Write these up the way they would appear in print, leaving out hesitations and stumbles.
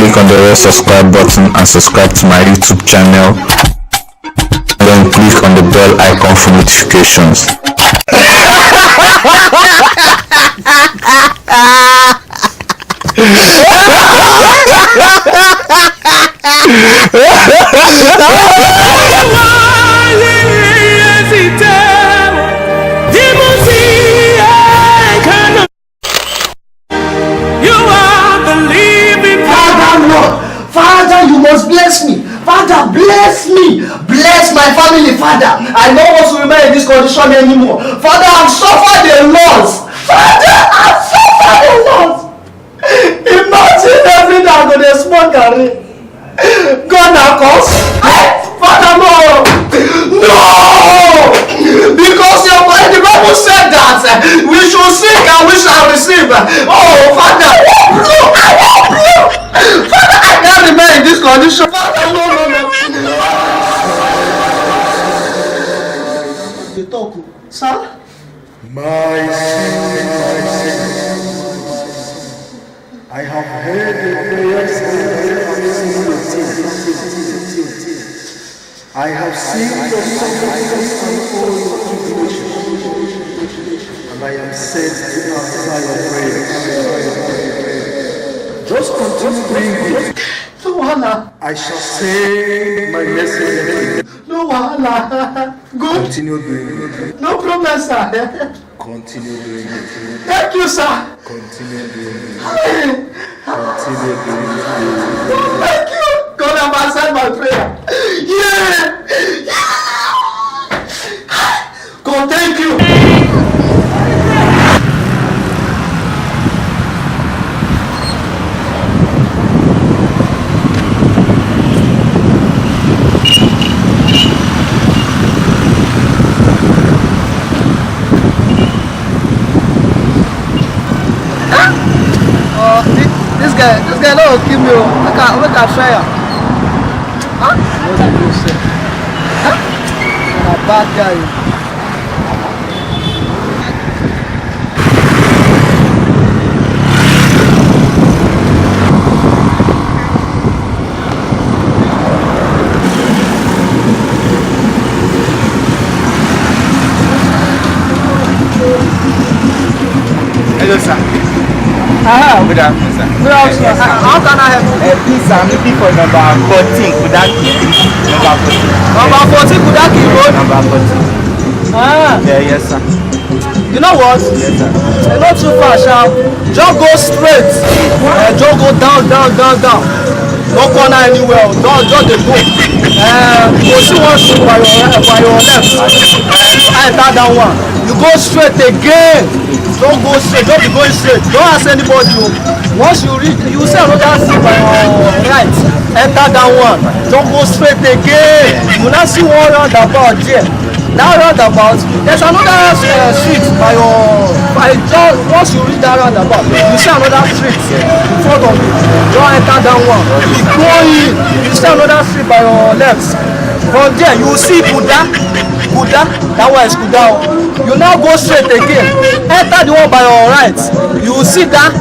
click on the red subscribe button and subscribe to my YouTube channel. Then click on the bell icon for notifications. Father, you must bless me. Father, bless me. Bless my family, Father. I don't want to remain in this condition anymore. Father, I've suffered a loss. Father, I've suffered a loss. Imagine every day I'm going to smoke Gary. God, now cause. Father, no. No. Because your word, the Bible said that we should seek and we shall receive. Oh, Father, I hope you. Father, I can't remain in this condition. Father, no. You talk, sir? My sin. I have heard the prayers I have seen your sacrifice and all your tribulations, and I am sent to answer your prayers. Just continue doing it. No wahala. I shall say my message. No wahala. Good. Continue doing it. No problem, sir. Continue doing it. Thank you, sir. Continue doing it. Continue doing it. Thank you. God have answered my prayer. Yeah. God, thank you. This guy no kill me. I can try him. Huh? What did you say? Huh? I'm a bad guy. Hello, sir. Good afternoon, sir. Good afternoon. How can I help you? Please, I'm looking for number 14, Kudaki Street. Number 14, Kudaki Road. Number 14. Yeah, yes, sir. You know what? Yes, sir. Not too far, sharp. Just go straight. Just go down. No corner anywhere. Just dey go. You see one street by your left. Enter that one. You go straight again. Don't go straight. Don't be going straight. Don't ask anybody. Once you reach, you see another street by your right. Enter that one. Don't go straight again. You will not see one roundabout there. That roundabout, there's another street by your once you reach that roundabout, you see another street in front of you. Don't enter that one. You go in, you see another street by your left. From there, you will see Buddha. That one is Buddha. You now go straight again. Enter the one by your right. You will see that.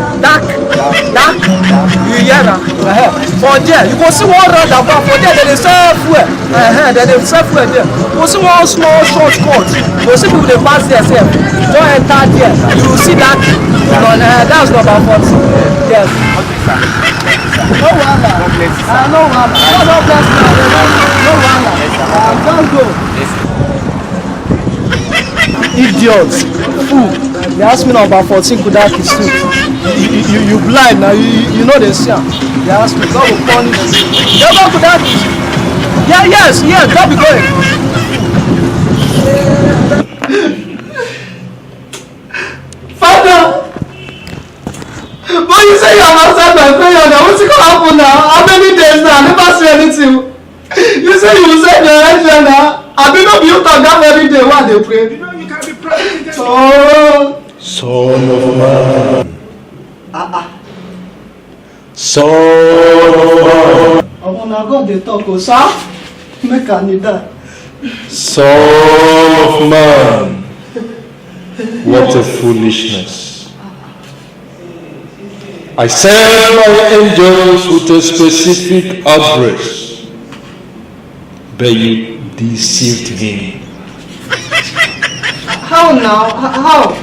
You hear that? From there, you go see one roundabout. From there, there is self-ware. There is self-ware there. You go see one small short cut. You go see people they pass there. Don't enter there. You will see that. That's number 40. Yes. No wahala. No wahala. No bless me. No wahala. Don't go. Idiots. Fool. They ask me now about 14 Kudaki Street. You blind now. You know they see. They ask me. God will punish you. You go Kudaki. Yeah, yes. Don't be going. Father. But you say you have answered my prayer now. What's going to happen now? How many days now? I never see anything. You say you will send your angel now. I mean, not you talk that very day while they pray. You know you can be president. Oh. Son of man. Son of man. Oh, now God they talk, oh, sir. Make a need that. Son of man. What a foolishness. I send my angels with a specific address, but you deceived me. How now?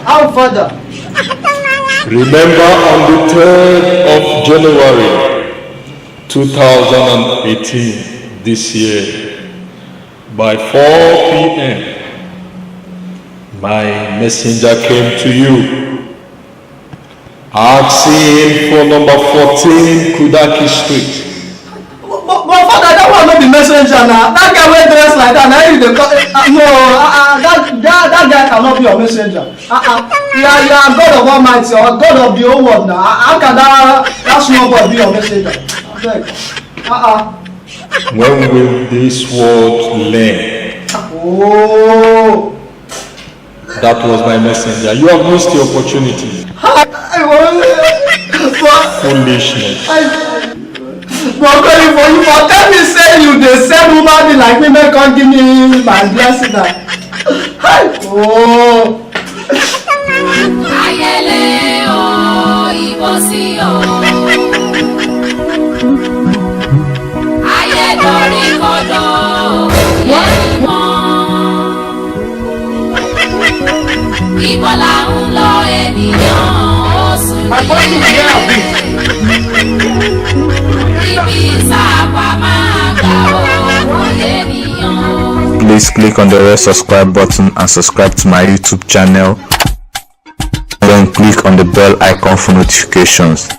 How, Father? Remember on the 3rd of January 2018, this year, by 4 p.m., my messenger came to you, asking for number 14 Kudaki Street. But Father, that one not the messenger now. That guy wey dress like that, now you dey call. That guy cannot be your messenger. You are God of Almighty or God of the whole world now. How can that small boy be your messenger? When will this world learn? Oh. That was my messenger. You have missed the opportunity. Foolishness. But calling for you, but tell me say you dey sell woman be like me, make come give me my blessing now. Oh. Ayẹlẹ o, ìbọ̀sí o. Ayẹ̀dọ̀rí kọ̀dọ̀ yẹ̀rì mọ́. Ibo là ń lọ ènìyàn oṣù yẹn. Ibi sábà máa gbà ó ènìyàn. Please click on the red subscribe button and subscribe to my YouTube channel. Then click on the bell icon for notifications.